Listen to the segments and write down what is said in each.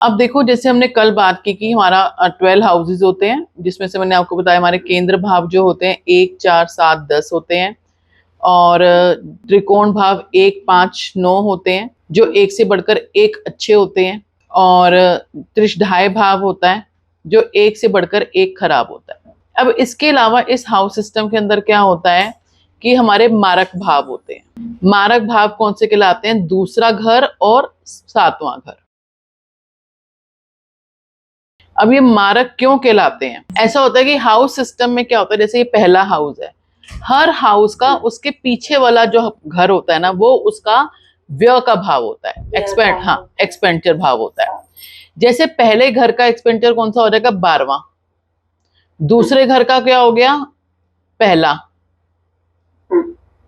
अब देखो, जैसे हमने कल बात की कि हमारा 12 हाउसेज होते हैं, जिसमें से मैंने आपको बताया हमारे केंद्र भाव जो होते हैं 1, 4, 7, 10 होते हैं, और त्रिकोण भाव 1, 5, 9 होते हैं, जो एक से बढ़कर एक अच्छे होते हैं, और त्रिशधाय भाव होता है जो एक से बढ़कर एक खराब होता है। अब इसके अलावा इस हाउस सिस्टम के अंदर क्या होता है कि हमारे मारक भाव होते हैं। मारक भाव कौन से कहलाते हैं? दूसरा घर और 7वां घर। अब ये मारक क्यों कहलाते हैं? ऐसा होता है कि हाउस सिस्टम में क्या होता है, जैसे ये पहला हाउस है, हर हाउस का उसके पीछे वाला जो घर होता है ना, वो उसका व्यय का भाव होता है, एक्सपेंडिचर भाव होता है। जैसे पहले घर का एक्सपेंडिचर कौन सा हो जाएगा? 12वां। दूसरे घर का क्या हो गया? पहला।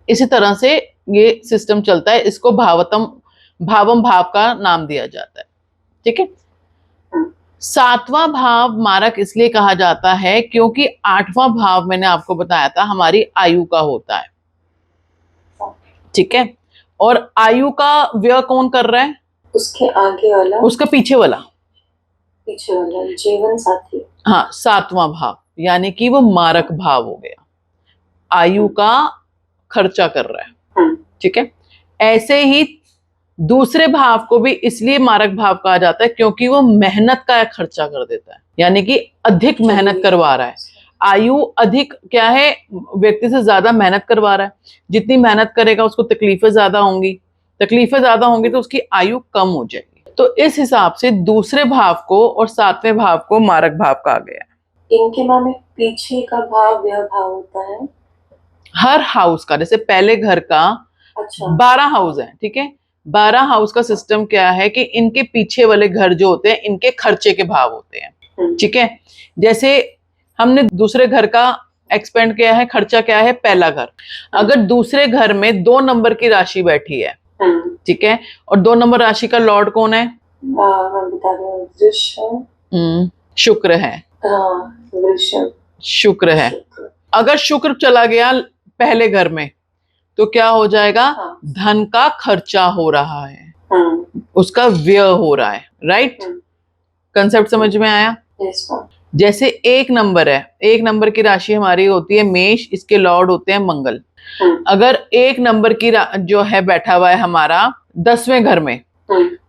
इसी तरह से ये सिस्टम चलता है। इसको भावम भाव का नाम दिया जाता है। ठीक है। 7वां भाव मारक इसलिए कहा जाता है क्योंकि 8वां भाव मैंने आपको बताया था हमारी आयु का होता है। ठीक है। और आयु का व्यय कौन कर रहा है? उसके आगे वाला, उसका पीछे वाला जीवन साथी। हाँ, 7वां भाव, यानी कि वो मारक भाव हो गया, आयु का खर्चा कर रहा है। ठीक है। ऐसे ही दूसरे भाव को भी इसलिए मारक भाव कहा जाता है क्योंकि वो मेहनत का खर्चा कर देता है, यानी कि अधिक मेहनत करवा रहा है। आयु अधिक क्या है? व्यक्ति से ज्यादा मेहनत करवा रहा है। जितनी मेहनत करेगा उसको तकलीफें ज्यादा होंगी, तो उसकी आयु कम हो जाएगी। तो इस हिसाब से दूसरे भाव को और 7वें भाव को मारक भाव कहा गया है। इनके माने पीछे का भाव व्यय भाव होता है हर हाउस का। जैसे पहले घर का 12 हाउस है, ठीक है। 12 हाउस का सिस्टम क्या है कि इनके पीछे वाले घर जो होते हैं इनके खर्चे के भाव होते हैं। ठीक है। जैसे हमने दूसरे घर का एक्सपेंड किया है, खर्चा क्या है? पहला घर। अगर दूसरे घर में 2 नंबर की राशि बैठी है, ठीक है, और 2 नंबर राशि का लॉर्ड कौन है? शुक्र है। शुक्र है। अगर शुक्र चला गया पहले घर में तो क्या हो जाएगा? धन का खर्चा हो रहा है, उसका व्यय हो रहा है। राइट? कंसेप्ट समझ में आया? जैसे 1 नंबर है, 1 नंबर की राशि हमारी होती है मेष, इसके लॉर्ड होते हैं मंगल। अगर 1 नंबर की जो है बैठा हुआ है हमारा 10वें घर में,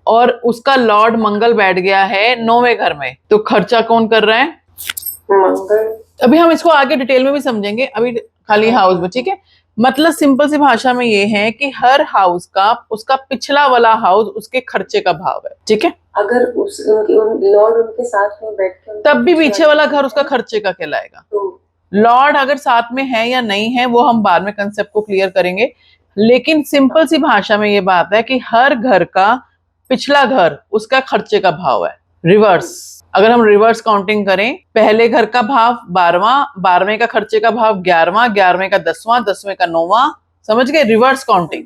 और उसका लॉर्ड मंगल बैठ गया है 9वें घर में, तो खर्चा कौन कर रहा है? मंगल। अभी हम इसको आगे डिटेल में भी समझेंगे, अभी खाली हाउस में। ठीक है। मतलब सिंपल सी भाषा में ये है कि हर हाउस का उसका पिछला वाला हाउस उसके खर्चे का भाव है। ठीक है। अगर लॉर्ड उनके साथ में बैठ के तब भी पीछे वाला घर उसका खर्चे का कहलाएगा। लॉर्ड अगर साथ में है या नहीं है वो हम बाद में कंसेप्ट को क्लियर करेंगे, लेकिन सिंपल सी भाषा में ये बात है कि हर घर का पिछला घर उसका खर्चे का भाव है। रिवर्स, अगर हम रिवर्स काउंटिंग करें, पहले घर का भाव 12वां, 12वें का खर्चे का भाव 11वां, 11वें का 10वां, 10वें का 9वां। समझ गए? Reverse counting.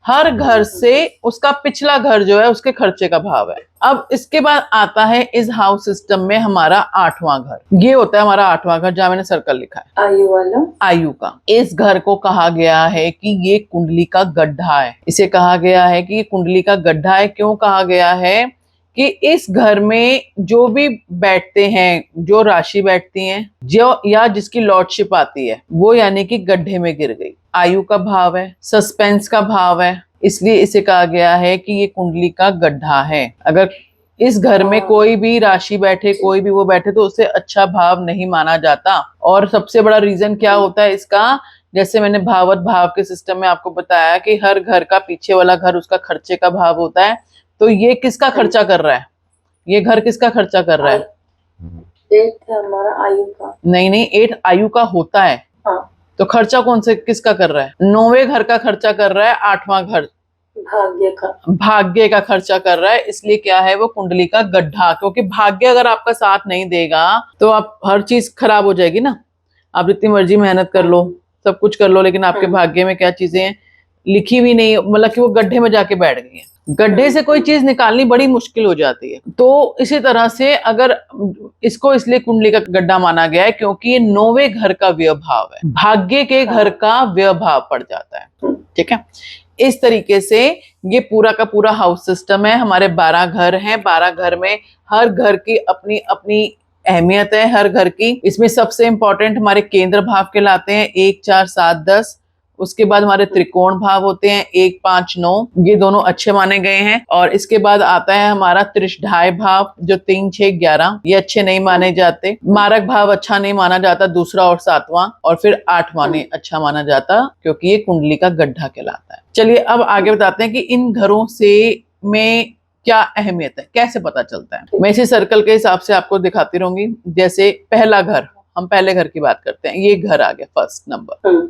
हर घर से उसका पिछला घर जो है उसके खर्चे का भाव है। अब इसके बाद आता है इस हाउस सिस्टम में हमारा 8वां घर। ये होता है हमारा 8वां घर, जहां मैंने सर्कल लिखा है, आयु वाला। आयु का। इस घर को कहा गया है कि ये कुंडली का गड्ढा है। इसे कहा गया है कि ये कुंडली का गड्ढा है। क्यों कहा गया है? कि इस घर में जो भी बैठते हैं, जो राशि बैठती हैं, जो या जिसकी लॉर्डशिप आती है, वो यानी कि गड्ढे में गिर गई। आयु का भाव है, सस्पेंस का भाव है, इसलिए इसे कहा गया है कि ये कुंडली का गड्ढा है। अगर इस घर में कोई भी राशि बैठे, कोई भी वो बैठे, तो उसे अच्छा भाव नहीं माना जाता। और सबसे बड़ा रीजन क्या होता है इसका? जैसे मैंने भावत भाव के सिस्टम में आपको बताया कि हर घर का पीछे वाला घर उसका खर्चे का भाव होता है। तो ये किसका खर्चा कर रहा है? ये घर किसका खर्चा कर रहा है? 8 हमारा आयु का। नहीं, 8 आयु का होता है। हाँ। तो खर्चा कौन से किसका कर रहा है? 9वें घर का खर्चा कर रहा है। 8वां घर भाग्य का खर्चा कर रहा है। इसलिए क्या है? वो कुंडली का गड्ढा। क्योंकि भाग्य अगर आपका साथ नहीं देगा तो आप हर चीज खराब हो जाएगी ना। आप जितनी मर्जी मेहनत कर लो, सब कुछ कर लो, लेकिन आपके भाग्य में क्या चीजें लिखी भी नहीं, मतलब कि वो गड्ढे में जाके बैठ गई है। गड्ढे से कोई चीज निकालनी बड़ी मुश्किल हो जाती है। तो इसी तरह से अगर इसको इसलिए कुंडली का गड्ढा माना गया है क्योंकि ये 9वें घर का व्यय भाव है, भाग्य के घर का व्यय भाव पड़ जाता है। ठीक है। इस तरीके से ये पूरा का पूरा हाउस सिस्टम है। हमारे 12 घर हैं, 12 घर में हर घर की अपनी अपनी अहमियत है, हर घर की। इसमें सबसे इंपॉर्टेंट हमारे केंद्र भाव कहलाते हैं, 1 4 7 10। उसके बाद हमारे त्रिकोण भाव होते हैं 1 5 9, ये दोनों अच्छे माने गए हैं। और इसके बाद आता है हमारा त्रिशढाई भाव जो 3 6 11, ये अच्छे नहीं माने जाते। मारक भाव अच्छा नहीं माना जाता, दूसरा और 7वां, और फिर 8वां नहीं अच्छा माना जाता क्योंकि ये कुंडली का गड्ढा कहलाता है। चलिए अब आगे बताते हैं कि इन घरों से में क्या अहमियत है, कैसे पता चलता है। मैं इसी सर्कल के हिसाब से आपको दिखाती रहूंगी। जैसे पहला घर, हम पहले घर की बात करते हैं, ये घर आ गया फर्स्ट नंबर,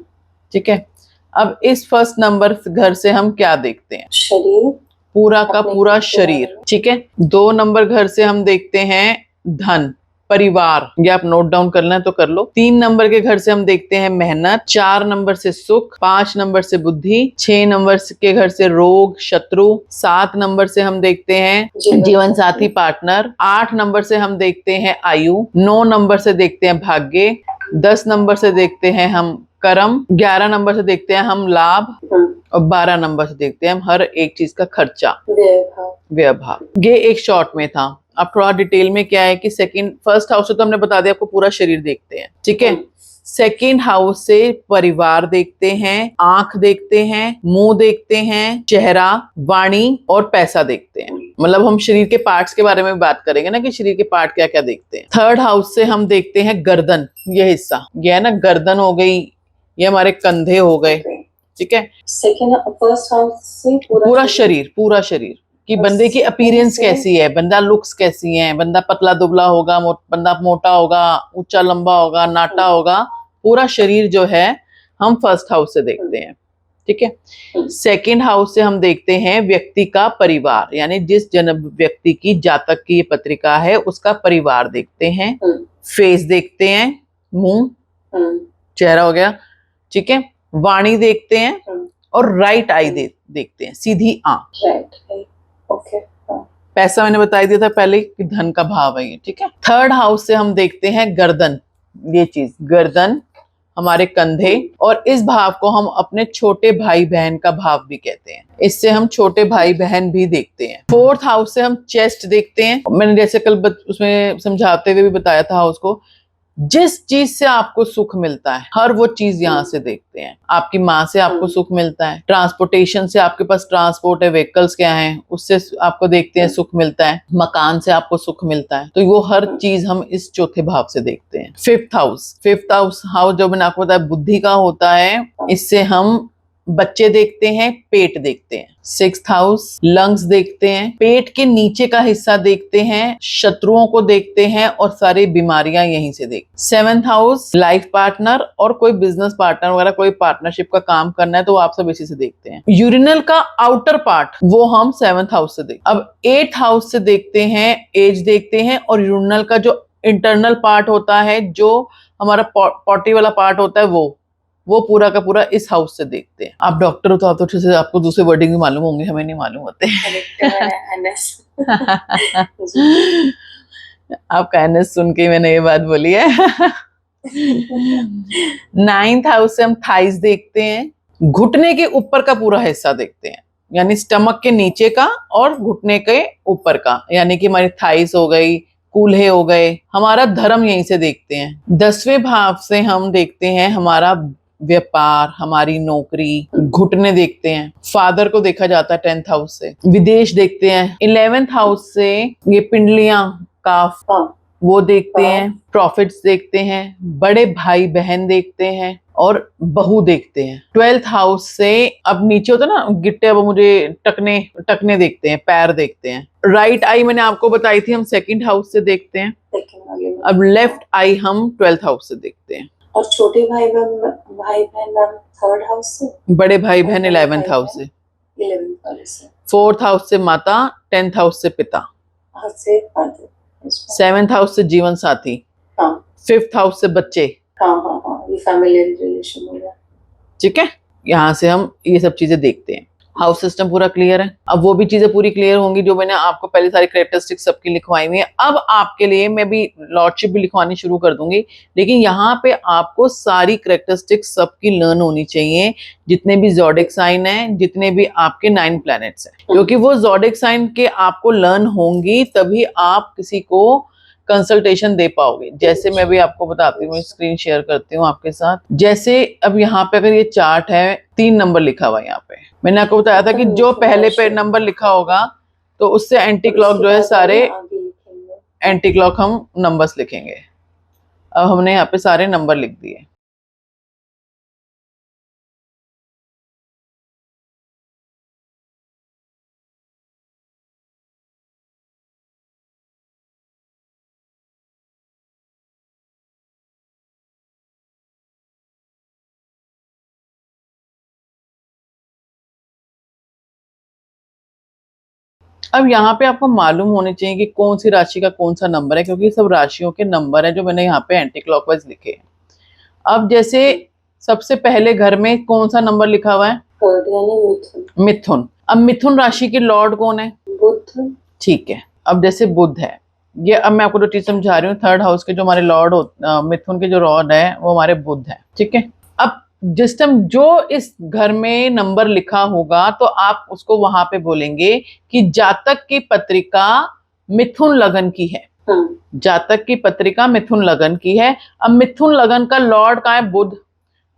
ठीक है। अब इस फर्स्ट नंबर घर से हम क्या देखते हैं? शरीर, पूरा का पूरा शरीर, ठीक है। 2 नंबर घर से हम देखते हैं धन, परिवार, ये आप नोट डाउन करना है तो कर लो। 3 नंबर के घर से हम देखते हैं मेहनत, 4 नंबर से सुख, 5 नंबर से बुद्धि, 6 नंबर के घर से रोग शत्रु, 7 नंबर से हम देखते हैं जीवन साथी पार्टनर, 8 नंबर से हम देखते हैं आयु, 9 नंबर से देखते हैं भाग्य, 10 नंबर से देखते हैं हम कर्म, 11 नंबर से देखते हैं हम लाभ, और 12 नंबर से देखते हैं हम हर एक चीज का खर्चा, व्यय भाव। ये एक शॉर्ट में था। अब थोड़ा डिटेल में क्या है कि फर्स्ट हाउस से तो हमने बता दिया आपको पूरा शरीर देखते हैं, ठीक है। सेकंड हाउस से परिवार देखते हैं, आंख देखते हैं, मुंह देखते हैं, चेहरा, वाणी और पैसा देखते हैं। मतलब हम शरीर के पार्ट्स के बारे में बात करेंगे ना कि शरीर के पार्ट क्या क्या देखते हैं। थर्ड हाउस से हम देखते हैं गर्दन, ये हिस्सा, ये है ना गर्दन हो गई, ये हमारे कंधे हो गए, ठीक है। फर्स्ट हाउस से पूरा शरीर, पूरा शरीर कि बंदे की अपीयरेंस कैसी है, बंदा लुक्स कैसी है, बंदा पतला दुबला होगा, बंदा मोटा होगा, ऊंचा लंबा होगा, नाटा होगा, पूरा शरीर जो है हम फर्स्ट हाउस से देखते हैं, ठीक है। सेकंड हाउस से हम देखते हैं व्यक्ति का परिवार, यानी जिस जन्म व्यक्ति की जातक की ये पत्रिका है उसका परिवार देखते हैं। फेस देखते हैं, मुंह, चेहरा हो गया, ठीक है। वाणी देखते हैं और राइट आई देखते हैं, सीधी आंख। ओके, पैसा मैंने बता दिया था पहले कि धन का भाव है ये, ठीक है। थर्ड हाउस से हम देखते हैं गर्दन, ये चीज गर्दन, हमारे कंधे, और इस भाव को हम अपने छोटे भाई बहन का भाव भी कहते हैं, इससे हम छोटे भाई बहन भी देखते हैं। फोर्थ हाउस से हम चेस्ट देखते हैं। मैंने जैसे कल उसमें समझाते हुए भी बताया था हाउस को, जिस चीज से आपको सुख मिलता है हर वो चीज यहाँ से देखते हैं। आपकी माँ से आपको सुख मिलता है, ट्रांसपोर्टेशन से आपके पास ट्रांसपोर्ट है, व्हीकल्स क्या हैं उससे आपको देखते हैं सुख मिलता है, मकान से आपको सुख मिलता है, तो वो हर चीज हम इस चौथे भाव से देखते हैं। फिफ्थ हाउस जो मैंने आपको बताया बुद्धि का होता है, इससे हम बच्चे देखते हैं, पेट देखते हैं। सिक्स्थ हाउस लंग्स देखते हैं, पेट के नीचे का हिस्सा देखते हैं, शत्रुओं को देखते हैं और सारी बीमारियां यहीं से देखते हैं। सेवेंथ हाउस लाइफ पार्टनर और कोई बिजनेस पार्टनर वगैरह, कोई पार्टनरशिप का काम करना है तो वो आप सब इसी से देखते हैं। यूरिनल का आउटर पार्ट वो हम सेवेंथ हाउस से देखते हैं। अब एट्थ हाउस से देखते हैं, एज देखते हैं, और यूरिनल का जो इंटरनल पार्ट होता है, जो हमारा पॉटी वाला पार्ट होता है, वो पूरा का पूरा इस हाउस से देखते हैं। आप डॉक्टर हो तो आप तो अच्छे से आपको दूसरे वर्डिंग भी मालूम होंगे, हमें नहीं मालूम होते। आपका एनएस सुन के मैंने ये बात बोली है। नाइन्थ हाउस से हम थाइस देखते हैं, घुटने के ऊपर का पूरा हिस्सा देखते हैं, यानी स्टमक के नीचे का और घुटने के ऊपर का, यानी कि हमारी थाइस हो गई, कूल्हे हो गए, हमारा धर्म यहीं से देखते हैं। 10वें भाव से हम देखते हैं हमारा व्यापार, हमारी नौकरी, घुटने देखते हैं। फादर को देखा जाता है 10th हाउस से। विदेश देखते हैं 11th हाउस से, ये पिंडलियां, काफ, वो देखते हैं। प्रॉफिट्स देखते हैं, बड़े भाई बहन देखते हैं और बहू देखते हैं। 12th हाउस से अब नीचे होता है ना गिट्टे, अब मुझे टकने देखते हैं, पैर देखते हैं। राइट आई मैंने आपको बताई थी हम सेकंड हाउस से देखते हैं। अब लेफ्ट आई हम 12th हाउस से देखते हैं। और छोटे भाई बहन मैम थर्ड हाउस से, बड़े भाई बहन 11th हाउस से। 11th हाउस से। 4th हाउस से माता, 10th हाउस से पिता, 7th हाउस से जीवन साथी, 5th हाउस से बच्चे, ये फैमिली रिलेशन हो गया, ठीक है। यहाँ से हम ये सब चीजें देखते हैं। हाउस सिस्टम पूरा क्लियर है। अब वो भी चीजें पूरी क्लियर होंगी जो मैंने आपको पहले सारी कैरेक्टरिस्टिक्स सबकी लिखवाई हुई है। अब आपके लिए मैं भी लॉर्डशिप भी लिखवानी शुरू कर दूंगी, लेकिन यहाँ पे आपको सारी कैरेक्टरिस्टिक्स सबकी लर्न होनी चाहिए, जितने भी ज़ोडिक साइन है, जितने भी आपके 9 प्लैनेट्स हैं, क्योंकि वो ज़ोडिक साइन के आपको लर्न होंगी तभी आप किसी को कंसल्टेशन दे पाओगे। जैसे मैं भी आपको बताती हूँ, स्क्रीन शेयर करती हूँ आपके साथ। जैसे अब यहाँ पे अगर ये चार्ट है, 3 नंबर लिखा हुआ है यहाँ पे, मैंने आपको बताया था कि जो पहले पे नंबर लिखा होगा तो उससे एंटी क्लॉक जो है सारे एंटी क्लॉक हम नंबर्स लिखेंगे। अब हमने यहाँ पे सारे नंबर लिख दिए। अब यहाँ पे आपको मालूम होने चाहिए कि कौन सी राशि का कौन सा नंबर है, क्योंकि ये सब राशियों के नंबर है जो मैंने यहाँ पे एंटी क्लॉकवाइज लिखे हैं। अब जैसे सबसे पहले घर में कौन सा नंबर लिखा हुआ है? मिथुन। मिथुन। अब मिथुन राशि के लॉर्ड कौन है? बुध। ठीक है। अब जैसे बुध है, ये अब मैं आपको जो चीज समझा रही हूँ, 3rd हाउस के जो हमारे लॉर्ड मिथुन के जो लॉर्ड है वो हमारे बुध है। ठीक है। अब जिस टाइम जो इस घर में नंबर लिखा होगा तो आप उसको वहां पे बोलेंगे कि जातक की पत्रिका मिथुन लगन की है। जातक की पत्रिका मिथुन लगन की है। अब मिथुन लगन का लॉर्ड कहाँ है? बुध।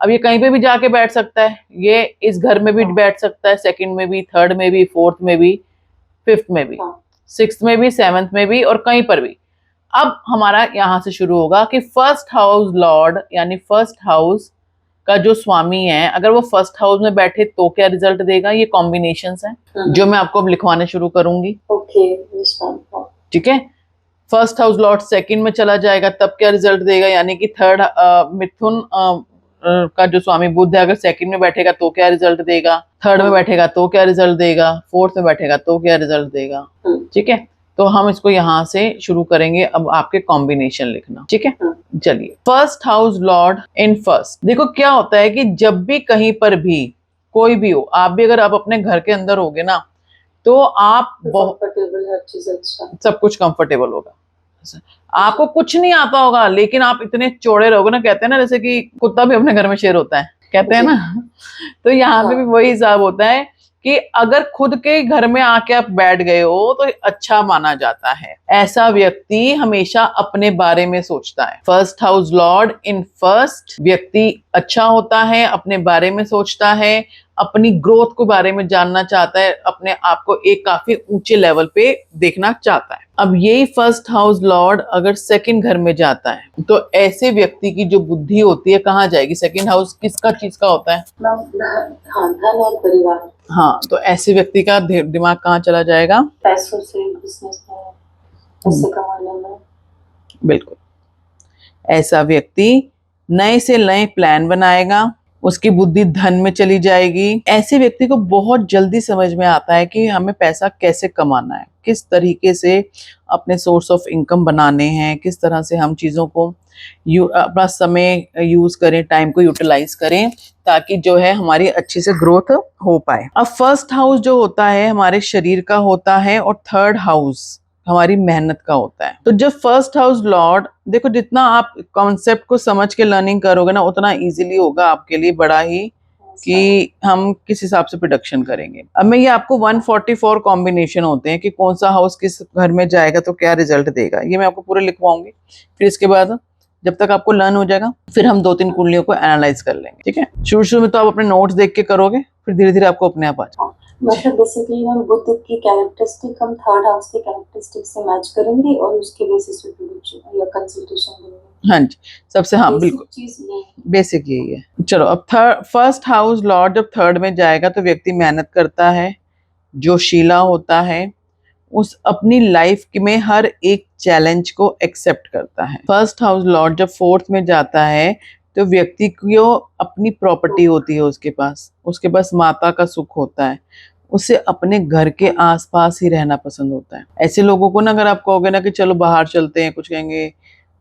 अब ये कहीं पे भी जाके बैठ सकता है, ये इस घर में भी बैठ सकता है, 2nd में भी, 3rd में भी, 4th में भी, 5th में भी, 6th में भी, 7th में भी, और कहीं पर भी। अब हमारा यहां से शुरू होगा कि 1st हाउस लॉर्ड यानी 1st हाउस का जो स्वामी है, अगर वो 1st हाउस में बैठे तो क्या रिजल्ट देगा? ये कॉम्बिनेशंस हैं जो मैं आपको अब लिखवाने शुरू करूंगी। ठीक है। 1st हाउस लॉर्ड 2nd में चला जाएगा तब क्या रिजल्ट देगा? यानी कि 3rd मिथुन का जो स्वामी बुध है अगर 2nd में बैठेगा तो क्या रिजल्ट देगा, 3rd में बैठेगा तो क्या रिजल्ट देगा, 4th में बैठेगा तो क्या रिजल्ट देगा। ठीक है। तो हम इसको यहाँ से शुरू करेंगे। अब आपके कॉम्बिनेशन लिखना। ठीक है। चलिए, 1st हाउस लॉर्ड इन 1st। देखो क्या होता है कि जब भी कहीं पर भी कोई भी हो, आप भी अगर आप अपने घर के अंदर होगे ना तो आप बहुत हर चीज अच्छा, सब कुछ कंफर्टेबल होगा। आपको कुछ नहीं आता होगा लेकिन आप इतने चौड़े रहोगे ना, कहते हैं ना जैसे कि कुत्ता भी अपने घर में शेर होता है, कहते हैं ना। तो यहाँ पे भी वही हिसाब होता है कि अगर खुद के घर में आके आप बैठ गए हो तो अच्छा माना जाता है। ऐसा व्यक्ति हमेशा अपने बारे में सोचता है। 1st हाउस लॉर्ड इन 1st व्यक्ति अच्छा होता है, अपने बारे में सोचता है, अपनी ग्रोथ के बारे में जानना चाहता है, अपने आप को एक काफी ऊंचे लेवल पे देखना चाहता है। अब यही 1st हाउस लॉर्ड अगर 2nd घर में जाता है तो ऐसे व्यक्ति की जो बुद्धि होती है कहाँ जाएगी? 2nd हाउस किसका चीज का होता है? धन और परिवार। हाँ, तो ऐसे व्यक्ति का दिमाग कहाँ चला जाएगा? पैसों से, बिजनेस में, पैसे कमाने में। बिल्कुल। ऐसा व्यक्ति नए से नए प्लान बनाएगा, उसकी बुद्धि धन में चली जाएगी। ऐसे व्यक्ति को बहुत जल्दी समझ में आता है कि हमें पैसा कैसे कमाना है, किस तरीके से अपने सोर्स ऑफ इनकम बनाने हैं, किस तरह से हम चीज़ों को अपना समय यूज करें, टाइम को यूटिलाइज करें ताकि जो है हमारी अच्छी से ग्रोथ हो पाए। अब 1st हाउस जो होता है हमारे शरीर का होता है और 3rd हाउस हमारी मेहनत का होता है। तो जब 1st हाउस लॉर्ड, देखो जितना आप कॉन्सेप्ट को समझ के लर्निंग करोगे ना उतना इजीली होगा आपके लिए, बड़ा ही कि हम किस हिसाब से प्रोडक्शन करेंगे। अब मैं ये आपको 144 कॉम्बिनेशन होते हैं कि कौन सा हाउस किस घर में जाएगा तो क्या रिजल्ट देगा, ये मैं आपको पूरे लिखवाऊंगी। फिर इसके बाद जब तक आपको लर्न हो जाएगा फिर हम 2-3 कुंडलियों को एनालाइज कर लेंगे। ठीक है। शुरू में तो आप अपने नोट्स देख के करोगे, फिर धीरे धीरे आपको अपने आप आ जाएगा। मतलब बेसिकली हम बुध की कैरेक्टरिस्टिक हम 3rd हाउस के कैरेक्टरिस्टिक से मैच करेंगे और उसके बेसिस पे प्रोडक्शन या कंसल्टेशन देंगे। हाँ जी, सबसे, हाँ बिल्कुल चीज ये बेसिक यही है। चलो, अब 1st हाउस लॉर्ड जब 3rd में जाएगा तो व्यक्ति मेहनत करता है, जोशीला होता है, उस अपनी लाइफ में हर एक चैलेंज को एक्सेप्ट करता है। 1st हाउस लॉर्ड जब 4th में जाता है तो व्यक्ति को अपनी प्रॉपर्टी होती है, उसके पास माता का सुख होता है, उसे अपने घर के आसपास ही रहना पसंद होता है। ऐसे लोगों को ना अगर आप कहोगे ना कि चलो बाहर चलते हैं, कुछ कहेंगे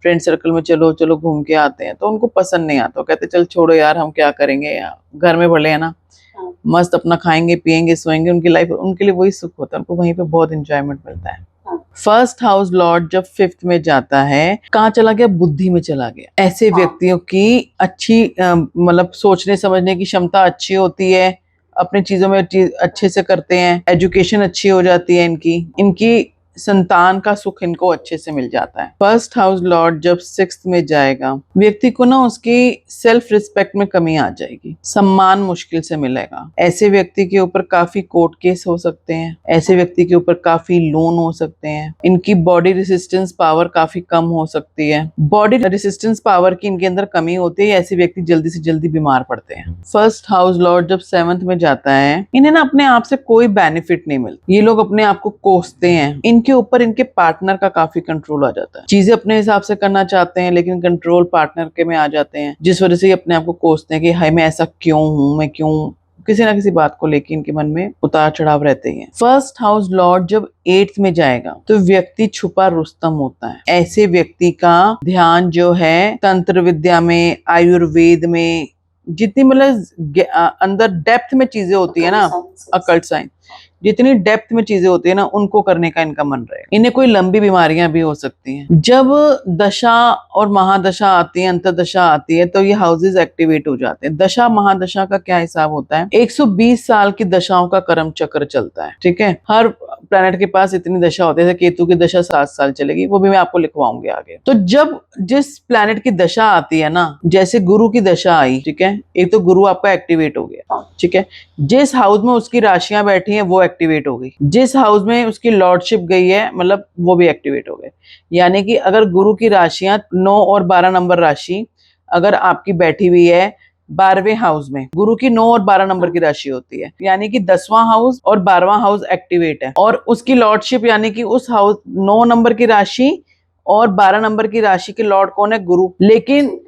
फ्रेंड सर्कल में चलो चलो घूम के आते हैं, तो उनको पसंद नहीं आता, कहते चल छोड़ो यार हम क्या करेंगे, यार घर में भले है ना, हाँ, मस्त अपना खाएंगे पिएंगे सोएंगे, उनकी लाइफ, उनके लिए वही सुख होता है, उनको वहीं पे बहुत इंजॉयमेंट मिलता है। हाँ, फर्स्ट हाउस लॉर्ड जब 5th में जाता है, कहाँ चला गया? बुद्धि में चला गया। ऐसे हाँ। व्यक्तियों की अच्छी मतलब सोचने समझने की क्षमता अच्छी होती है, अपनी चीजों में अच्छे से करते हैं, एजुकेशन अच्छी हो जाती है, इनकी संतान का सुख इनको अच्छे से मिल जाता है। फर्स्ट हाउस लॉर्ड जब 6th में जाएगा, व्यक्ति को ना उसकी सेल्फ रिस्पेक्ट में कमी आ जाएगी, सम्मान मुश्किल से मिलेगा। ऐसे व्यक्ति के ऊपर काफी कोर्ट केस हो सकते हैं, ऐसे व्यक्ति के ऊपर काफी लोन हो सकते हैं, इनकी बॉडी रेसिस्टेंस पावर काफी कम हो सकती है। बॉडी रेसिस्टेंस पावर की इनके अंदर कमी होती है, ऐसे व्यक्ति जल्दी से जल्दी बीमार पड़ते हैं। फर्स्ट हाउस लॉर्ड जब 7th में जाता है, इन्हें ना अपने आप से कोई बेनिफिट नहीं मिलता, ये लोग अपने आप को कोसते हैं, इनके ऊपर इनके पार्टनर का काफी कंट्रोल आ जाता है, चीजें अपने हिसाब से करना चाहते हैं लेकिन कंट्रोल पार्टनर के में आ जाते हैं, जिस वजह से ये अपने आप को कोसते हैं कि हाय मैं ऐसा क्यों हूं, मैं क्यों, किसी ना किसी बात को लेकर इनके मन में उतार चढ़ाव रहते हैं। फर्स्ट हाउस लॉर्ड जब 8th में जाएगा तो व्यक्ति छुपा रुस्तम होता है। ऐसे व्यक्ति का ध्यान जो है तंत्र विद्या में, आयुर्वेद में, जितनी मतलब अंदर डेप्थ में चीजें होती है ना, अकल्ट साइंस, जितनी डेप्थ में चीजें होती है ना, उनको करने का इनका मन रहेगा। इन्हें कोई लंबी बीमारियां भी हो सकती हैं। जब दशा और महादशा आती है, अंतरदशा आती है, तो ये हाउसेस एक्टिवेट हो जाते हैं। दशा महादशा का क्या हिसाब होता है? 120 साल की दशाओं का कर्म चक्र चलता है, ठीक है। हर प्लैनेट के पास इतनी दशा होती है। केतु की दशा 7 साल चलेगी, वो भी मैं आपको लिखवाऊंगी आगे। तो जब जिस प्लैनेट की दशा आती है ना, जैसे गुरु की दशा आई, ठीक है, एक तो गुरु आपका एक्टिवेट हो गया, ठीक है, जिस हाउस में उसकी राशियां बैठी हैं वो एक्टिवेट हो गई, जिस हाउस में उसकी लॉर्डशिप गई है मतलब वो भी एक्टिवेट हो गए। यानी कि अगर गुरु की राशियां 9 और 12 नंबर राशि अगर आपकी बैठी हुई है 12वें हाउस में, गुरु की 9 और 12 नंबर की राशि होती है, यानी कि 10वां हाउस और 12वां हाउस एक्टिवेट है, और उसकी लॉर्डशिप यानी कि उस हाउस 9 नंबर की राशि और 12 नंबर की राशि के लॉर्ड कौन है? गुरु, लेकिन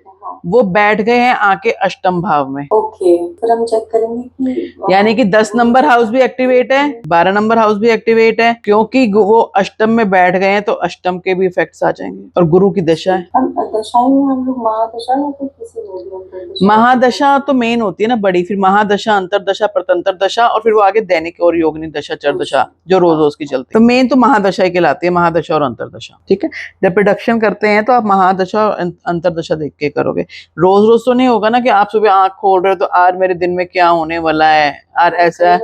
वो बैठ गए हैं आके अष्टम भाव में। ओके, फिर हम चेक करेंगे कि यानी कि 10 नंबर हाउस भी एक्टिवेट है, 12 नंबर हाउस भी एक्टिवेट है, क्योंकि वो अष्टम में बैठ गए हैं तो अष्टम के भी इफेक्ट्स आ जाएंगे। और गुरु की दशा है, हम दशाएं में हम लोग महादशा या फिर किसी में भी अंतरदशा? महादशा तो मेन होती है ना बड़ी, फिर महादशा, अंतरदशा, प्रतंत्र दशा, और फिर वो आगे दैनिक और योगिनी दशा, चरदशा, जो रोज रोज की चलती है। तो मेन तो महादशा ही कहलाती है, महादशा और अंतरदशा, ठीक है। जब प्रोडक्शन करते हैं तो आप महादशा और अंतरदशा देख के करोगे, रोज रोज तो नहीं होगा ना कि आप सुबह आंख खोल रहे हो तो आज मेरे दिन में क्या होने वाला है, आज ऐसा है,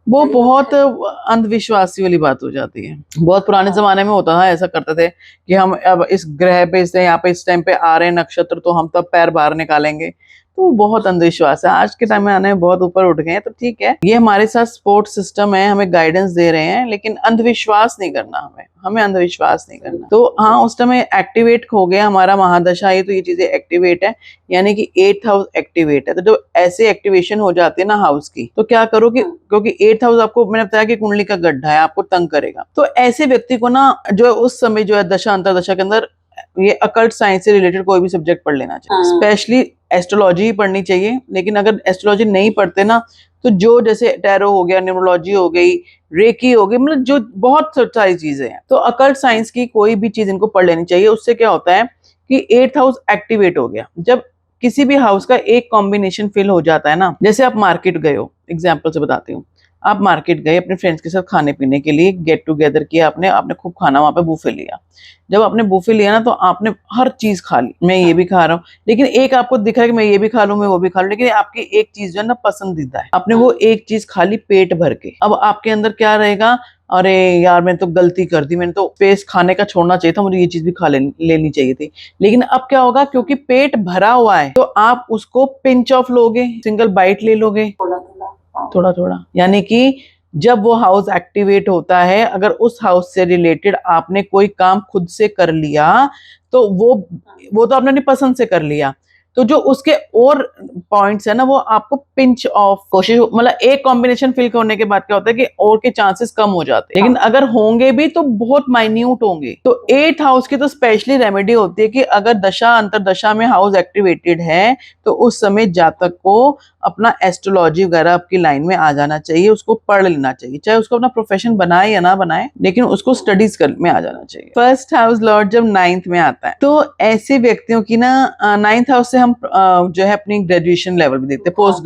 वो बहुत अंधविश्वासी वाली बात हो जाती है। बहुत पुराने जमाने में होता था, ऐसा करते थे कि हम अब इस ग्रह पे, इस यहाँ पे, इस टाइम पे आ रहे हैं नक्षत्र, तो हम तब पैर बाहर निकालेंगे, तो बहुत अंधविश्वास है। आज के टाइम में आने में बहुत ऊपर उठ गए हैं, तो ठीक है, ये हमारे साथ सपोर्ट सिस्टम है, हमें गाइडेंस दे रहे हैं, लेकिन अंधविश्वास नहीं करना, हमें अंधविश्वास नहीं करना। तो हाँ, उस टाइम एक्टिवेट हो गया हमारा महादशा है, तो ये चीजें एक्टिवेट है, यानी कि 8th हाउस एक्टिवेट है। तो जब ऐसे एक्टिवेशन हो जाती है ना हाउस की, तो क्या करो कि क्योंकि 8th हाउस आपको मैंने बताया कि कुंडली का गड्ढा है, आपको तंग करेगा, तो ऐसे व्यक्ति को ना जो उस समय जो है दशा अंतरदशा के अंदर ये अकल्ट साइंस से रिलेटेड कोई भी सब्जेक्ट पढ़ लेना चाहिए, स्पेशली एस्ट्रोलॉजी ही पढ़नी चाहिए। लेकिन अगर एस्ट्रोलॉजी नहीं पढ़ते ना, तो जो जैसे टैरो हो गया, न्यूमरोलॉजी हो गई, रेकी हो गई, मतलब जो बहुत सारी चीजें हैं, तो अकल्ट साइंस की कोई भी चीज इनको पढ़ लेनी चाहिए। उससे क्या होता है कि 8th हाउस एक्टिवेट हो गया। जब किसी भी हाउस का एक कॉम्बिनेशन फिल हो जाता है ना, जैसे आप मार्केट गए हो, एग्जाम्पल से बताती हूँ, आप मार्केट गए अपने फ्रेंड्स के साथ खाने पीने के लिए, गेट टुगेदर किया, आपने खूब खाना, वहां पे बूफे लिया। जब आपने बूफे लिया ना, तो आपने हर चीज खा ली, मैं ये भी खा रहा हूँ, लेकिन एक आपको दिख रहा है कि मैं ये भी खा लूं, मैं वो भी खा लूं, लेकिन आपकी एक चीज जो है ना पसंदीदा है, आपने वो एक चीज खा ली पेट भर के। अब आपके अंदर क्या रहेगा? अरे यार, मैंने तो गलती कर दी, मैंने तो स्पेस खाने का छोड़ना चाहिए था, मुझे ये चीज भी लेनी चाहिए थी। लेकिन अब क्या होगा, क्योंकि पेट भरा हुआ है, तो आप उसको पिंच ऑफ लोगे, सिंगल बाइट ले लोगे, थोड़ा थोड़ा। यानी कि जब वो हाउस एक्टिवेट होता है, अगर उस हाउस से रिलेटेड आपने कोई काम खुद से कर लिया, तो वो तो आपने अपनी पसंद से कर लिया, तो जो उसके और पॉइंट्स है ना, वो आपको पिंच ऑफ कोशिश, मतलब एक कॉम्बिनेशन फिल करने के बाद क्या होता है कि और के चांसेस कम हो जाते हैं, लेकिन अगर होंगे भी तो बहुत माइन्यूट होंगे। तो 8th हाउस की तो स्पेशली रेमेडी होती है कि अगर दशा अंतरदशा में हाउस एक्टिवेटेड है, तो उस समय जातक को अपना एस्ट्रोलॉजी वगैरह आपकी लाइन में आ जाना चाहिए, उसको पढ़ लेना चाहिए, चाहे उसको अपना प्रोफेशन बनाए या ना बनाए, लेकिन उसको स्टडीज में आ जाना चाहिए। फर्स्ट हाउस लॉर्ड जब 9th में आता है, तो ऐसे व्यक्तियों की ना 9th हाउस से हम जो है अपनी ग्रेजुएशन लेवल भी देखते हैं, पोस्ट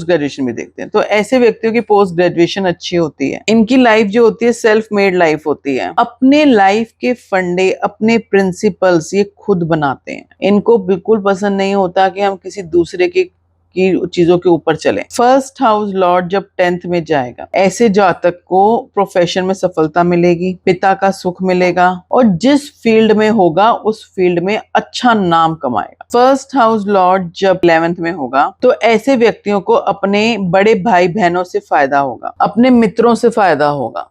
ग्रेजुएशन भी देखते हैं। तो ऐसे व्यक्तियों की पोस्ट ग्रेजुएशन अच्छी होती है। इनकी लाइफ जो होती है सेल्फ मेड लाइफ होती है। अपने लाइफ के फंडे, अपने प्रिंसिपल्स ये खुद बनाते हैं। इनको बिल्कुल पसंद नहीं होता कि हम किसी दूसरे की चीजों के ऊपर चले। फर्स्ट हाउस लॉर्ड जब 10th में जाएगा, ऐसे जातक को प्रोफेशन में सफलता मिलेगी, पिता का सुख मिलेगा और जिस फील्ड में होगा उस फील्ड में अच्छा नाम कमाएगा। फर्स्ट हाउस लॉर्ड जब 11th में होगा तो ऐसे व्यक्तियों को अपने बड़े भाई बहनों से फायदा होगा, अपने मित्रों से फायदा होगा,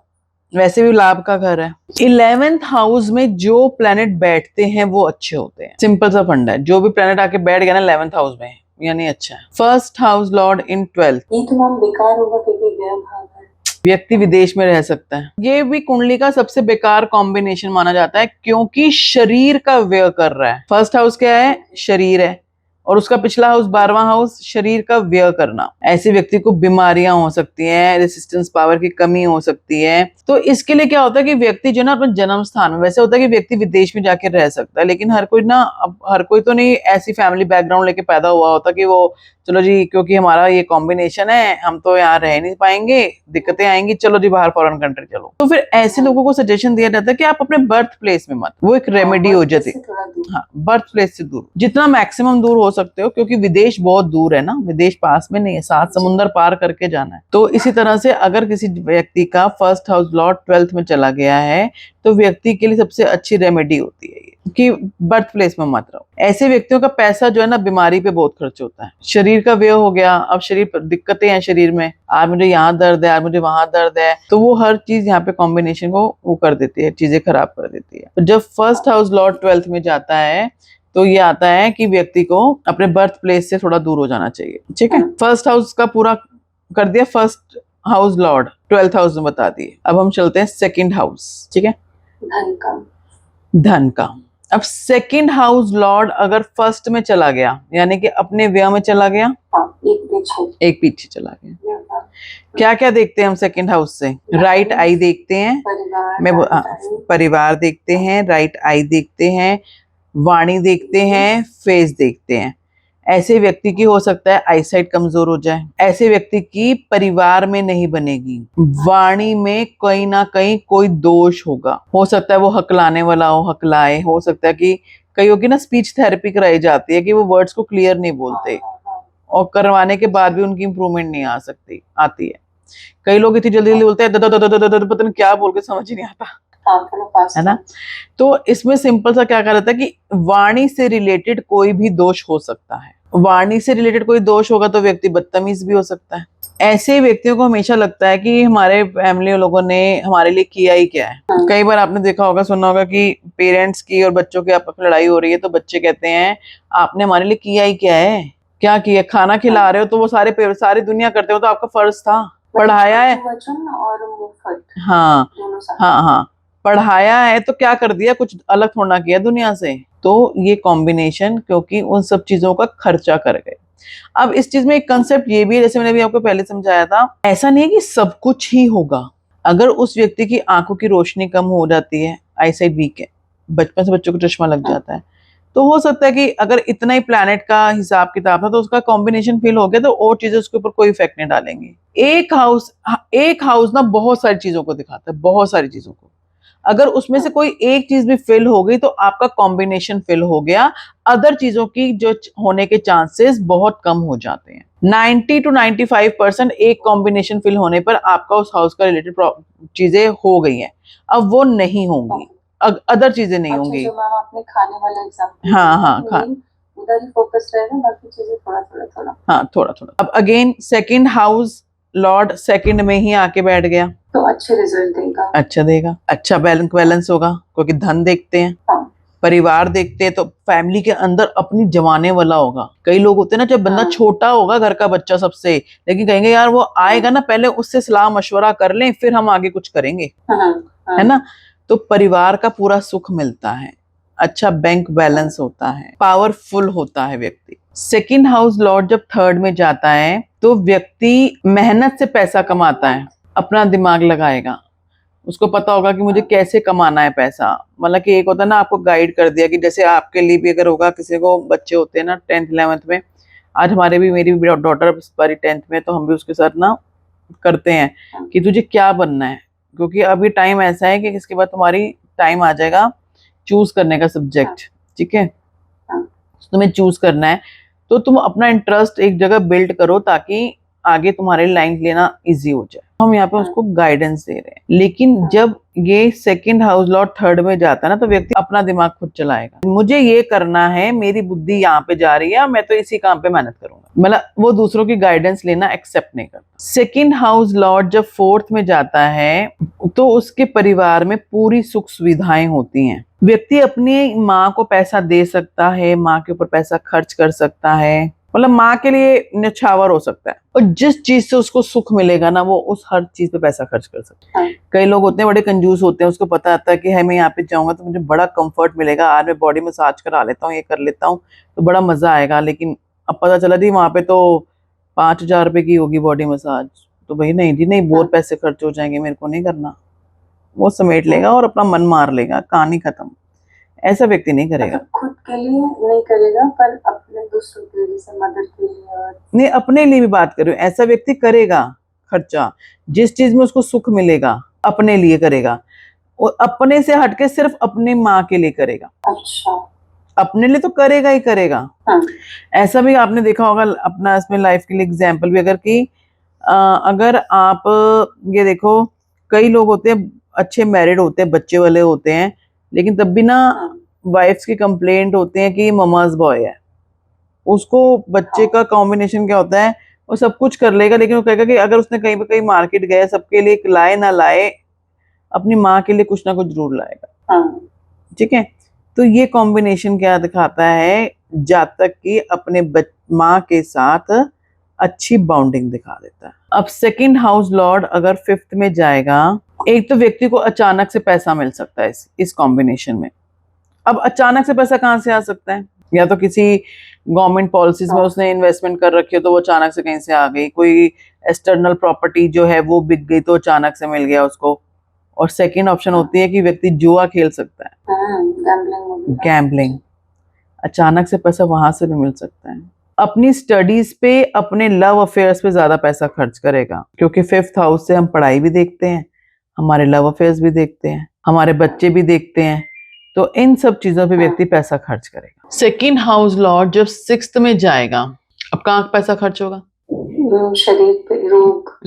वैसे भी लाभ का घर है। 11th हाउस में जो प्लैनेट बैठते हैं वो अच्छे होते हैं। सिंपल सा फंडा है, जो भी प्लैनेट आके बैठ गया ना 11th हाउस में यानी अच्छा है। फर्स्ट हाउस लॉर्ड इन 12th, ये तो मैम बेकार होगा क्योंकि व्यय भाव है। व्यक्ति विदेश में रह सकता है। ये भी कुंडली का सबसे बेकार कॉम्बिनेशन माना जाता है क्योंकि शरीर का व्यय कर रहा है। फर्स्ट हाउस क्या है? शरीर है और उसका पिछला हाउस 12वां हाउस शरीर का व्यय करना। ऐसे व्यक्ति को बीमारियां हो सकती हैं, रेसिस्टेंस पावर की कमी हो सकती है। तो इसके लिए क्या होता है कि व्यक्ति जो ना अपने जन्म स्थान में, वैसे होता है कि व्यक्ति विदेश में जाके रह सकता है, लेकिन हर कोई तो नहीं ऐसी फैमिली बैकग्राउंड लेके पैदा हुआ होता कि वो चलो जी क्योंकि हमारा ये कॉम्बिनेशन है हम तो यहाँ रह नहीं पाएंगे, दिक्कतें आएंगी, चलो जी बाहर फॉरेन कंट्री चलो। तो फिर ऐसे लोगों को सजेशन दिया जाता है कि आप अपने बर्थ प्लेस में मत, वो एक रेमेडी हो जाती है। हाँ, बर्थ प्लेस से दूर, जितना मैक्सिमम दूर हो सकते हो, क्योंकि विदेश बहुत दूर है ना, विदेश पास में नहीं है, 7 समुंदर पार करके जाना है। तो इसी तरह से अगर किसी व्यक्ति का फर्स्ट हाउस लॉर्ड 12th में चला गया है तो व्यक्ति के लिए सबसे अच्छी रेमेडी होती है कि बर्थ प्लेस में मत रहो। ऐसे व्यक्तियों का पैसा जो है ना बीमारी पे बहुत खर्च होता है। शरीर का व्यय हो गया, अब शरीर पर दिक्कतें हैं शरीर में, आज मुझे यहाँ दर्द है, आज मुझे वहां दर्द है, तो वो हर चीज यहाँ पे कॉम्बिनेशन को वो कर देती है, चीजें खराब कर देती है। तो जब फर्स्ट हाउस लॉर्ड 12th में जाता है तो ये आता है कि व्यक्ति को अपने बर्थ प्लेस से थोड़ा दूर हो जाना चाहिए। ठीक है, फर्स्ट हाउस का पूरा कर दिया, first house Lord 12th house में बता दिए। अब हम चलते हैं सेकंड हाउस। ठीक है, धन का। अब सेकंड हाउस लॉर्ड अगर फर्स्ट में चला गया यानी कि अपने व्यय में चला गया, एक पीछे चला गया, क्या क्या देखते हैं हम सेकंड हाउस से? राइट आई देखते हैं, परिवार देखते हैं, राइट आई देखते हैं, वाणी देखते हैं, फेस देखते हैं। ऐसे व्यक्ति की हो सकता है आईसाइट कमजोर हो जाए, ऐसे व्यक्ति की परिवार में नहीं बनेगी, वाणी में कहीं ना कहीं कोई दोष होगा, हो सकता है वो हकलाने वाला हो, हकलाए, हो सकता है कि कईयों की ना स्पीच थेरेपी कराई जाती है कि वो वर्ड्स को क्लियर नहीं बोलते और करवाने के बाद भी उनकी इंप्रूवमेंट नहीं आती है। कई लोग इतनी जल्दी बोलते हैं पता नहीं क्या बोल के समझ ही नहीं आता, है ना। तो इसमें सिंपल सा क्या कहा जाता है कि वाणी से रिलेटेड कोई भी दोष हो सकता है। वाणी से रिलेटेड कोई दोष होगा तो व्यक्ति बदतमीज भी हो सकता है। ऐसे व्यक्तियों को हमेशा लगता है कि हमारे फैमिली लोगों ने हमारे लिए किया ही क्या है। कई बार आपने देखा होगा, सुना होगा कि पेरेंट्स की और बच्चों की आपस में लड़ाई हो रही है तो बच्चे कहते हैं आपने हमारे लिए किया ही क्या है, क्या किया, खाना खिला रहे हो तो वो सारी दुनिया करते हो तो आपका फर्ज था, पढ़ाया है, हाँ हाँ हाँ, पढ़ाया है तो क्या कर दिया, कुछ अलग थोड़ा किया दुनिया से। तो ये कॉम्बिनेशन क्योंकि उन सब चीजों का खर्चा कर गए। अब इस चीज में एक कंसेप्ट ये भी है, जैसे मैंने भी आपको पहले समझाया था, ऐसा नहीं है कि सब कुछ ही होगा। अगर उस व्यक्ति की आंखों की रोशनी कम हो जाती है, आईसाइट वीक है, बचपन से बच्चों को चश्मा लग जाता है, तो हो सकता है कि अगर इतना ही प्लैनेट का हिसाब किताब था तो उसका कॉम्बिनेशन फिल हो गया तो और चीजें उसके ऊपर कोई इफेक्ट नहीं डालेंगी। एक हाउस ना बहुत सारी चीजों को दिखाता है, बहुत सारी चीजों को। अगर उसमें से कोई एक चीज भी फिल हो गई तो आपका कॉम्बिनेशन फिल हो गया, अदर चीजों की जो होने के चांसेस बहुत कम हो जाते हैं। 90 to 95% एक कॉम्बिनेशन फिल होने पर आपका उस हाउस का रिलेटेड चीजें हो गई हैं, अब वो नहीं होंगी, अदर चीजें नहीं होंगी। जो मैम आपने खाने वाला एग्जांपल, हाँ, उधर ही फोकस रहेगा, बाकी चीजें थोड़ा थोड़ा। अब again second house Lord second में ही आके बैठ गया तो अच्छे रिजल्ट देगा, अच्छा बैलेंस होगा, क्योंकि धन देखते हैं, परिवार देखते हैं, तो फैमिली के अंदर अपनी जमाने वाला होगा। कई लोग होते हैं ना, जब बंदा छोटा होगा घर का बच्चा सबसे, लेकिन कहेंगे यार वो आएगा ना, पहले उससे सलाह मशवरा कर लें फिर हम आगे कुछ करेंगे, है ना। तो परिवार का पूरा सुख मिलता है, अच्छा बैंक बैलेंस होता है, पावरफुल होता है व्यक्ति। सेकंड हाउस लॉर्ड जब थर्ड में जाता है तो व्यक्ति मेहनत से पैसा कमाता है, अपना दिमाग लगाएगा, उसको पता होगा कि मुझे कैसे कमाना है पैसा। मतलब कि एक होता है ना, आपको गाइड कर दिया कि जैसे आपके लिए भी अगर होगा, किसी को बच्चे होते हैं ना 10th 11th में, आज हमारे भी, मेरी भी डॉटर इस बारी 10th में, तो हम भी उसके साथ ना करते हैं कि तुझे क्या बनना है, क्योंकि अभी टाइम ऐसा है कि इसके बाद तुम्हारी टाइम आ जाएगा चूज करने का सब्जेक्ट, ठीक है, तुम्हें चूज करना है, तो तुम अपना इंटरेस्ट एक जगह बिल्ड करो ताकि आगे तुम्हारे लाइन लेना इजी हो जाए। हम यहाँ पे उसको गाइडेंस दे रहे हैं। लेकिन जब ये सेकंड हाउस लॉर्ड थर्ड में जाता है ना, तो व्यक्ति अपना दिमाग खुद चलाएगा, मुझे ये करना है, मेरी बुद्धि यहाँ पे जा रही है, मैं तो इसी काम पे मेहनत करूंगा, मतलब वो दूसरों की गाइडेंस लेना एक्सेप्ट नहीं करता। सेकंड हाउस लॉर्ड जब फोर्थ में जाता है तो उसके परिवार में पूरी सुख सुविधाएं होती हैं। व्यक्ति अपनी माँ को पैसा दे सकता है, माँ के ऊपर पैसा खर्च कर सकता है, मतलब माँ के लिए न्यौछावर हो सकता है, और जिस चीज से उसको सुख मिलेगा ना, वो उस हर चीज पे पैसा खर्च कर सकता है। कई लोग होते हैं बड़े कंजूस होते हैं, उसको पता आता है कि है मैं यहाँ पे जाऊंगा तो मुझे बड़ा कंफर्ट मिलेगा, आज मैं बॉडी मसाज करा लेता हूँ, ये कर लेता हूँ तो बड़ा मजा आएगा। लेकिन अब पता चला जी वहां पे तो 5,000 रुपए की होगी बॉडी मसाज, तो भाई नहीं जी नहीं, बहुत पैसे खर्च हो जाएंगे, मेरे को नहीं करना। वो समेट लेगा और अपना मन मार लेगा, कहानी खत्म। ऐसा व्यक्ति नहीं करेगा। खुद के लिए नहीं करेगा, पर अपने दूसरों के लिए, जैसे मदर के लिए और नहीं, अपने लिए भी बात कर रही हूँ। ऐसा व्यक्ति करेगा खर्चा, जिस चीज में उसको सुख मिलेगा अपने लिए करेगा, और अपने से हटके सिर्फ अपने माँ के लिए करेगा। अच्छा, अपने लिए तो करेगा ही करेगा। ऐसा भी आपने देखा होगा अपना इसमें लाइफ के लिए एग्जाम्पल भी, अगर कि अगर आप ये देखो, कई लोग होते हैं अच्छे मैरिड होते हैं, बच्चे वाले होते हैं, लेकिन तब भी ना वाइफ्स की कंप्लेंट होती है कि ममाज बॉय है। उसको बच्चे का कॉम्बिनेशन क्या होता है, वो सब कुछ कर लेगा, लेकिन वो कहेगा कि अगर उसने कहीं पे कहीं मार्केट गया, सबके लिए लाए ना लाए, अपनी माँ के लिए कुछ ना कुछ जरूर लाएगा। ठीक है, तो ये कॉम्बिनेशन क्या दिखाता है, जातक की अपने माँ के साथ अच्छी बाउंडिंग दिखा देता है। अब सेकंड हाउस लॉर्ड अगर फिफ्थ में जाएगा, एक तो व्यक्ति को अचानक से पैसा मिल सकता है इस कॉम्बिनेशन में। अब अचानक से पैसा कहाँ से आ सकता है, या तो किसी गवर्नमेंट पॉलिसीज में उसने इन्वेस्टमेंट कर रखी है तो वो अचानक से कहीं से आ गई, कोई एक्सटर्नल प्रॉपर्टी जो है वो बिक गई तो अचानक से मिल गया उसको। और सेकंड ऑप्शन होती है कि व्यक्ति जुआ खेल सकता है, गैम्बलिंग, अचानक से पैसा वहां से भी मिल सकता है। अपनी स्टडीज पे, अपने लव अफेयर्स पे ज्यादा पैसा खर्च करेगा, क्योंकि फिफ्थ हाउस से हम पढ़ाई भी देखते हैं, हमारे लव अफेयर्स भी देखते हैं, हमारे बच्चे भी देखते हैं, तो इन सब चीजों पे व्यक्ति पैसा खर्च करेगा। सेकंड हाउस लॉर्ड जब सिक्स्थ में जाएगा, अब कहाँ पैसा खर्च होगा, शरीर पे,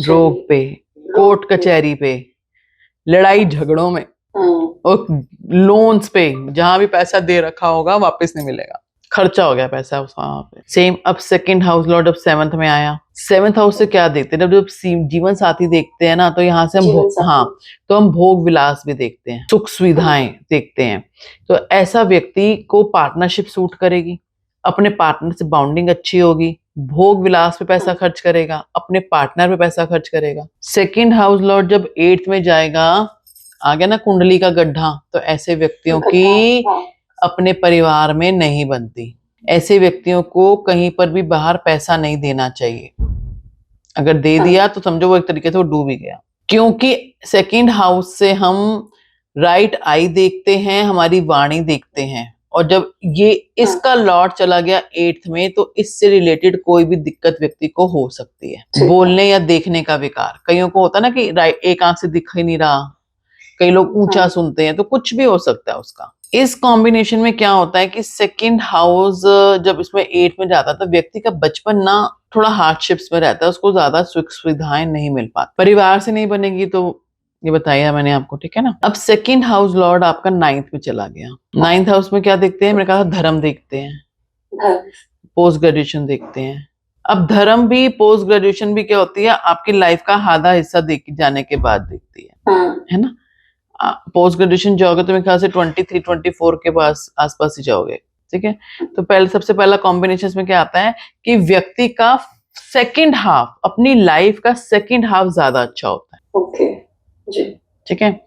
रोग पे, कोर्ट कचहरी पे, लड़ाई झगड़ों में, और लोन्स पे, जहां भी पैसा दे रखा होगा वापस नहीं मिलेगा, खर्चा हो गया पैसा वहां पे। सेम अब सेकंड हाउस लॉर्ड अब सेवंथ में आया, सेवंथ हाउस से क्या देखते हैं, जब जीवन साथी देखते हैं ना, तो यहाँ से हम हाँ, तो हम भोग विलास भी देखते हैं, सुख सुविधाएं देखते हैं। तो ऐसा व्यक्ति को पार्टनरशिप सूट करेगी, अपने पार्टनर से बाउंडिंग अच्छी होगी, भोग विलास पे पैसा खर्च करेगा, अपने पार्टनर पे पैसा खर्च करेगा। सेकंड हाउस लॉर्ड जब 8th में जाएगा, आ गया ना कुंडली का गड्ढा, तो ऐसे व्यक्तियों की अपने परिवार में नहीं बनती। ऐसे व्यक्तियों को कहीं पर भी बाहर पैसा नहीं देना चाहिए, अगर दे दिया तो समझो वो एक तरीके से वो डूब ही गया, क्योंकि सेकंड हाउस से हम राइट आई देखते हैं, हमारी वाणी देखते हैं, और जब ये इसका लॉर्ड चला गया 8th में, तो इससे रिलेटेड कोई भी दिक्कत व्यक्ति को हो सकती है। बोलने या देखने का विकार, कईयों को होता है ना कि एक आंख से दिख ही नहीं रहा, कई लोग ऊंचा सुनते हैं, तो कुछ भी हो सकता है उसका। इस कॉम्बिनेशन में क्या होता है कि सेकंड हाउस जब इसमें 8 में जाता है, तो व्यक्ति का बचपन ना थोड़ा हार्डशिप्स में रहता है, उसको ज्यादा सुख सुविधाएं नहीं मिल पाती, परिवार से नहीं बनेगी, तो ये बताया मैंने आपको, ठीक है ना। अब सेकंड हाउस लॉर्ड आपका 9th में चला गया, 9th हाउस में क्या देखते हैं, मैंने कहा धर्म देखते हैं, पोस्ट ग्रेजुएशन देखते हैं। अब धर्म भी, पोस्ट ग्रेजुएशन भी क्या होती है, आपकी लाइफ का आधा हिस्सा देख जाने के बाद देखती है ना। पोस्ट ग्रेजुएशन जाओगे तो मेरे ख्याल से 23-24 के पास आसपास ही जाओगे, ठीक है। तो पहले सबसे पहला कॉम्बिनेशन इसमें क्या आता है कि व्यक्ति का सेकंड हाफ, अपनी लाइफ का सेकंड हाफ ज्यादा अच्छा होता है, ओके जी, ठीक है।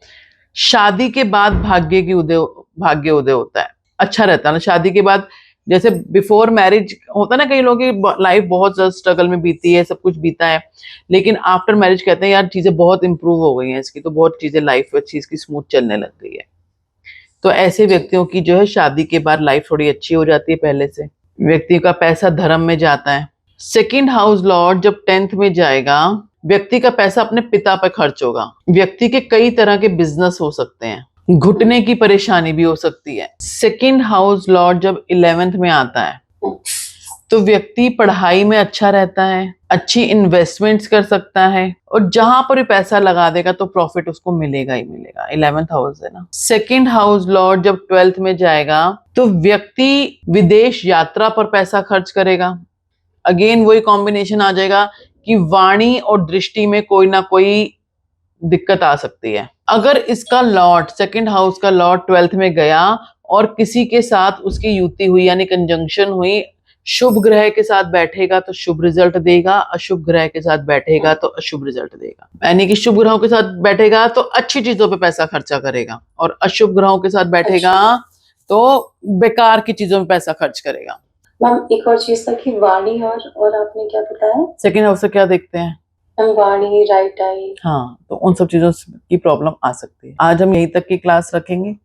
शादी के बाद भाग्य उदय होता है, अच्छा रहता है ना। शादी के बाद जैसे बिफोर मैरिज होता है ना, कई लोगों की लाइफ बहुत ज्यादा स्ट्रगल में बीती है, सब कुछ बीता है, लेकिन आफ्टर मैरिज कहते हैं यार चीजें बहुत इंप्रूव हो गई हैं इसकी, तो बहुत चीजें लाइफ अच्छी इसकी स्मूथ चलने लग गई है। तो ऐसे व्यक्तियों की जो है शादी के बाद लाइफ थोड़ी अच्छी हो जाती है पहले से। व्यक्ति का पैसा धर्म में जाता है। सेकंड हाउस लॉर्ड जब 10th में जाएगा, व्यक्ति का पैसा अपने पिता पर खर्च होगा। व्यक्ति के कई तरह के बिजनेस हो सकते हैं, घुटने की परेशानी भी हो सकती है। सेकंड हाउस लॉर्ड जब 11th में आता है तो व्यक्ति पढ़ाई में अच्छा रहता है, अच्छी इन्वेस्टमेंट्स कर सकता है, और जहां पर भी पैसा लगा देगा तो प्रॉफिट उसको मिलेगा ही मिलेगा। 11th हाउस है ना। सेकंड हाउस लॉर्ड जब 12th में जाएगा तो व्यक्ति विदेश यात्रा पर पैसा खर्च करेगा। अगेन वही कॉम्बिनेशन आ जाएगा कि वाणी और दृष्टि में कोई ना कोई दिक्कत आ सकती है। अगर इसका लॉर्ड, सेकंड हाउस का लॉर्ड 12th में गया और किसी के साथ उसकी युति हुई यानी कंजंक्शन हुई, शुभ ग्रह के साथ बैठेगा तो शुभ रिजल्ट देगा, अशुभ ग्रह के साथ बैठेगा तो अशुभ रिजल्ट देगा। यानी कि शुभ ग्रहों के साथ बैठेगा तो अच्छी चीजों पे पैसा खर्चा करेगा, और अशुभ ग्रहों के साथ बैठेगा तो बेकार की चीजों में पैसा खर्च करेगा। मैम एक और चीज था कि वाणी और आपने क्या बताया? सेकंड हाउस से क्या देखते हैं? मैम वाणी, राइट आई। हाँ, तो उन सब चीजों की प्रॉब्लम आ सकती है। आज हम यहीं तक की क्लास रखेंगे।